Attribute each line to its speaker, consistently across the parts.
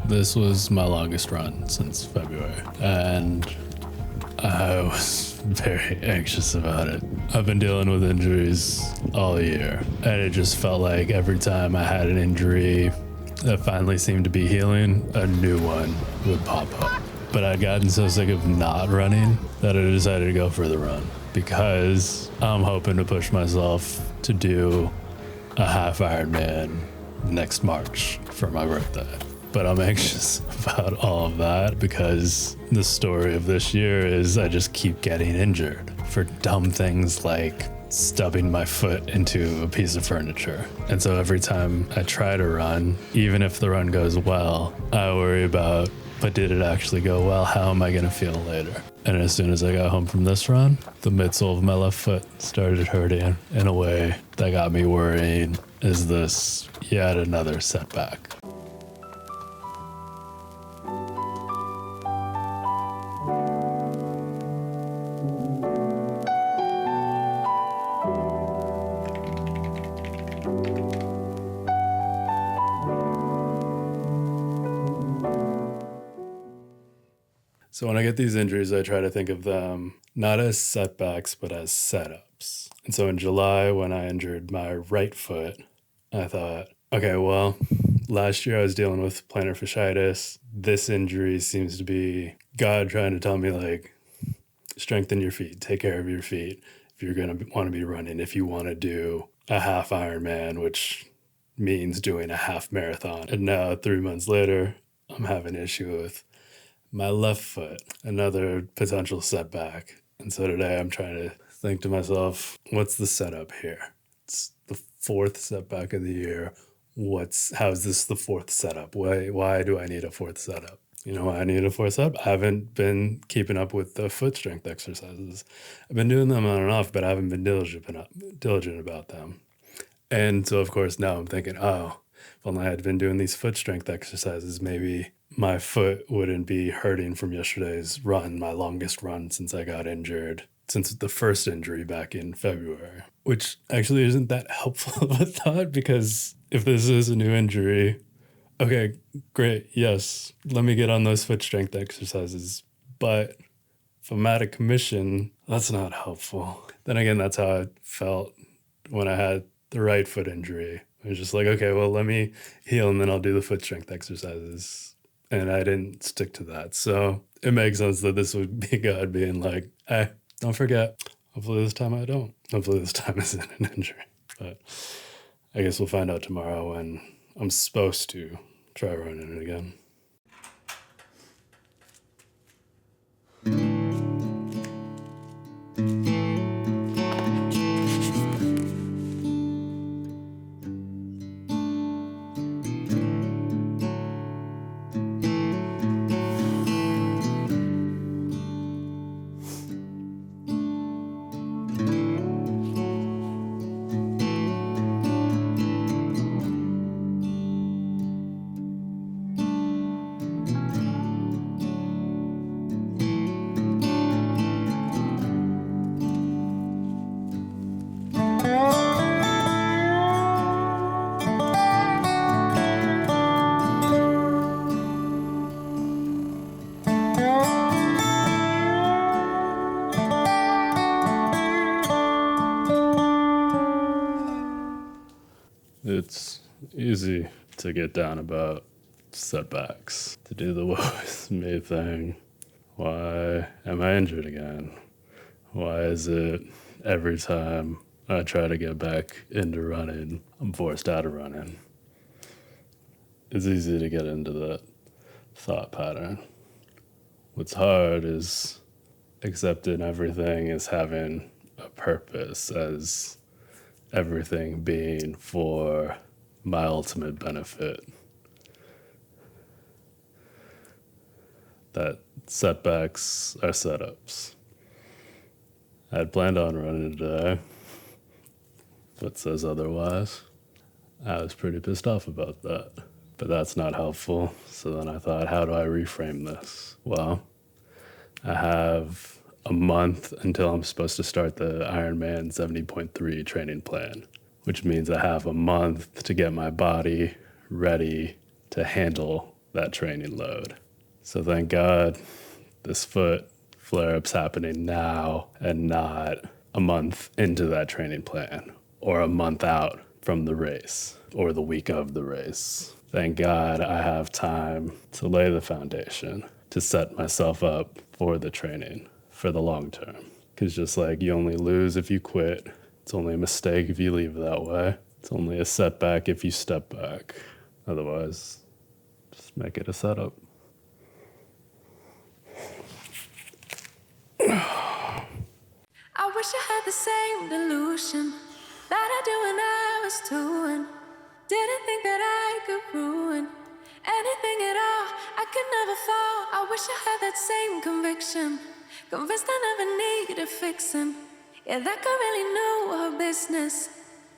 Speaker 1: This was my longest run since February, and I was very anxious about it. I've been dealing with injuries all year, and it just felt like every time I had an injury that finally seemed to be healing, a new one would pop up. But I'd gotten so sick of not running that I decided to go for the run because I'm hoping to push myself to do a half Ironman next March for my birthday. But I'm anxious about all of that because the story of this year is I just keep getting injured for dumb things like stubbing my foot into a piece of furniture. And so every time I try to run, even if the run goes well, I worry about, but did it actually go well? How am I going to feel later? And as soon as I got home from this run, the midsole of my left foot started hurting in a way that got me worrying, is this yet another setback? So when I get these injuries, I try to think of them not as setbacks, but as setups. And so in July, when I injured my right foot, I thought, okay, well, last year I was dealing with plantar fasciitis. This injury seems to be God trying to tell me, like, strengthen your feet, take care of your feet if you're going to want to be running, if you want to do a half Ironman, which means doing a half marathon. And now 3 months later, I'm having an issue with my left foot, another potential setback. And so today I'm trying to think to myself, what's the setup here? It's the fourth setback of the year. How's this the fourth setup? Why do I need a fourth setup? You know why I need a fourth setup? I haven't been keeping up with the foot strength exercises. I've been doing them on and off, but I haven't been diligent about them. And so of course now I'm thinking, oh, if only I had been doing these foot strength exercises, maybe my foot wouldn't be hurting from yesterday's run, my longest run since I got injured, since the first injury back in February, which actually isn't that helpful of a thought because if this is a new injury, okay, great, yes, let me get on those foot strength exercises. But if I'm out of commission, that's not helpful. Then again, that's how I felt when I had the right foot injury. I was just like, okay, well, let me heal and then I'll do the foot strength exercises. And I didn't stick to that. So it makes sense that this would be God being like, hey, don't forget. Hopefully this time I don't. Hopefully this time isn't an injury. But I guess we'll find out tomorrow when I'm supposed to try running it again. It's easy to get down about setbacks, to do the woe is me thing. Why am I injured again? Why is it every time I try to get back into running, I'm forced out of running? It's easy to get into that thought pattern. What's hard is accepting everything as having a purpose, as everything being for my ultimate benefit. That setbacks are setups. I had planned on running today, but says otherwise. I was pretty pissed off about that, but that's not helpful. So then I thought, how do I reframe this? Well, I have a month until I'm supposed to start the Ironman 70.3 training plan, which means I have a month to get my body ready to handle that training load. So thank God this foot flare-up's happening now and not a month into that training plan or a month out from the race or the week of the race. Thank God I have time to lay the foundation to set myself up for the training for the long term. Because just like you only lose if you quit, it's only a mistake if you leave that way. It's only a setback if you step back. Otherwise, just make it a setup.
Speaker 2: I wish I had the same delusion that I do when I was two and didn't think that I could ruin anything at all. I could never fall. I wish I had that same conviction, convinced I never needed fixing. Yeah, that girl really knew her business.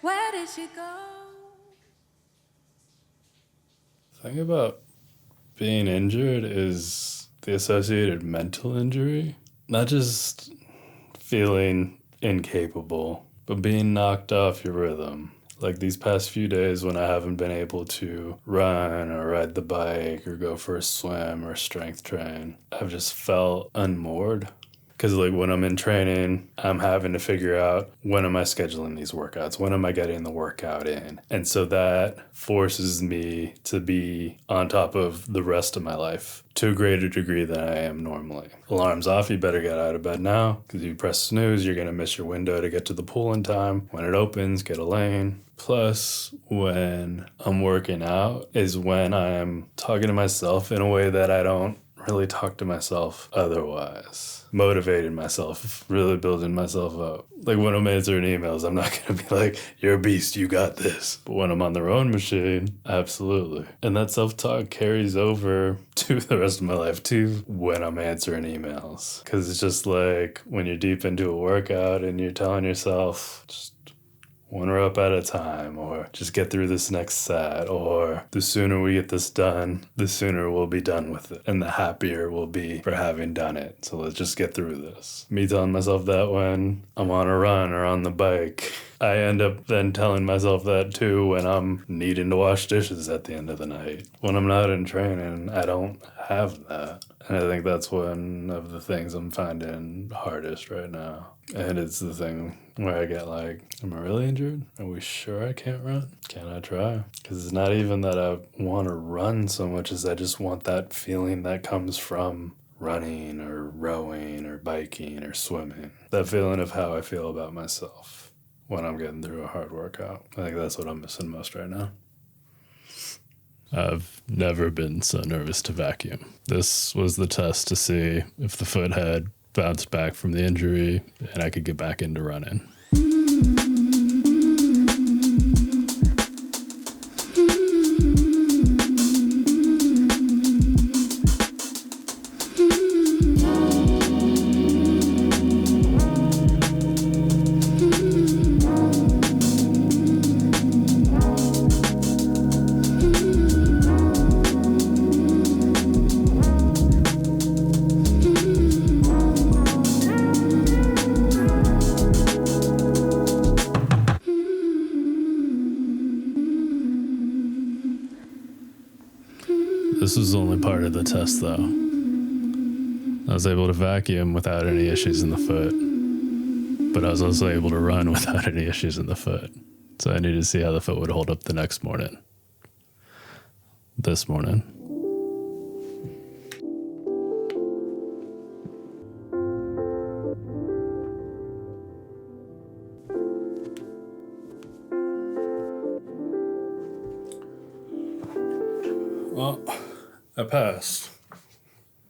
Speaker 2: Where did she go?
Speaker 1: The thing about being injured is the associated mental injury. Not just feeling incapable, but being knocked off your rhythm. Like these past few days when I haven't been able to run or ride the bike or go for a swim or strength train, I've just felt unmoored. Because like when I'm in training, I'm having to figure out when am I scheduling these workouts? When am I getting the workout in? And so that forces me to be on top of the rest of my life to a greater degree than I am normally. Alarm's off, you better get out of bed now, because you press snooze, you're going to miss your window to get to the pool in time. When it opens, get a lane. Plus, when I'm working out is when I'm talking to myself in a way that I don't really talk to myself otherwise. Motivating myself, really building myself up. Like when I'm answering emails, I'm not going to be like, you're a beast, you got this. But when I'm on the rowing machine, absolutely. And that self-talk carries over to the rest of my life too when I'm answering emails. Because it's just like when you're deep into a workout and you're telling yourself, just one rep at a time, or just get through this next set, or the sooner we get this done, the sooner we'll be done with it, and the happier we'll be for having done it. So let's just get through this. Me telling myself that when I'm on a run or on the bike, I end up then telling myself that too when I'm needing to wash dishes at the end of the night. When I'm not in training, I don't have that. And I think that's one of the things I'm finding hardest right now. And it's the thing where I get like, am I really injured? Are we sure I can't run? Can I try? Because it's not even that I want to run so much as I just want that feeling that comes from running or rowing or biking or swimming. That feeling of how I feel about myself when I'm getting through a hard workout. I think that's what I'm missing most right now. I've never been so nervous to vacuum. This was the test to see if the foot had bounced back from the injury and I could get back into running. This was only part of the test, though. I was able to vacuum without any issues in the foot, but I was also able to run without any issues in the foot. So I needed to see how the foot would hold up the next morning. This morning. Well, I passed.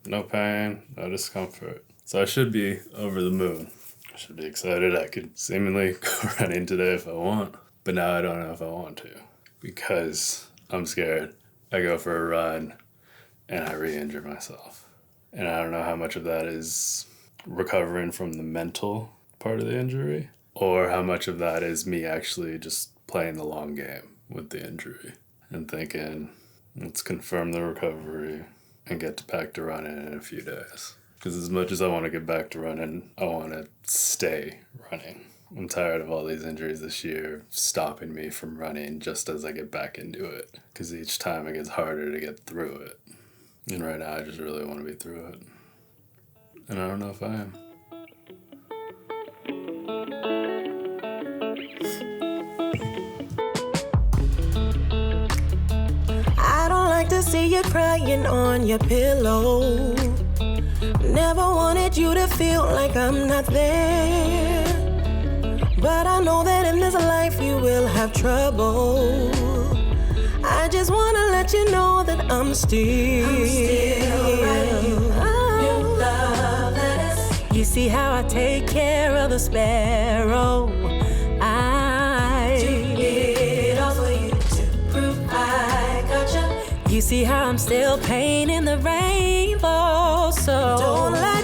Speaker 1: No pain, no discomfort. So I should be over the moon. I should be excited. I could seemingly go running today if I want. But now I don't know if I want to. Because I'm scared. I go for a run and I re-injure myself. And I don't know how much of that is recovering from the mental part of the injury, or how much of that is me actually just playing the long game with the injury and thinking, let's confirm the recovery and get back to running in a few days. Because as much as I want to get back to running, I want to stay running. I'm tired of all these injuries this year stopping me from running just as I get back into it. Because each time it gets harder to get through it. And right now I just really want to be through it. And I don't know if I am.
Speaker 2: I don't like to see you crying on your pillow. Never wanted you to feel like I'm not there. But I know that in this life you will have trouble. I just wanna let you know that I'm still writing you new love letters. You see how I take care of the sparrow. I did it all for you to prove I gotcha. You see how I'm still painting the rainbow. So don't lie.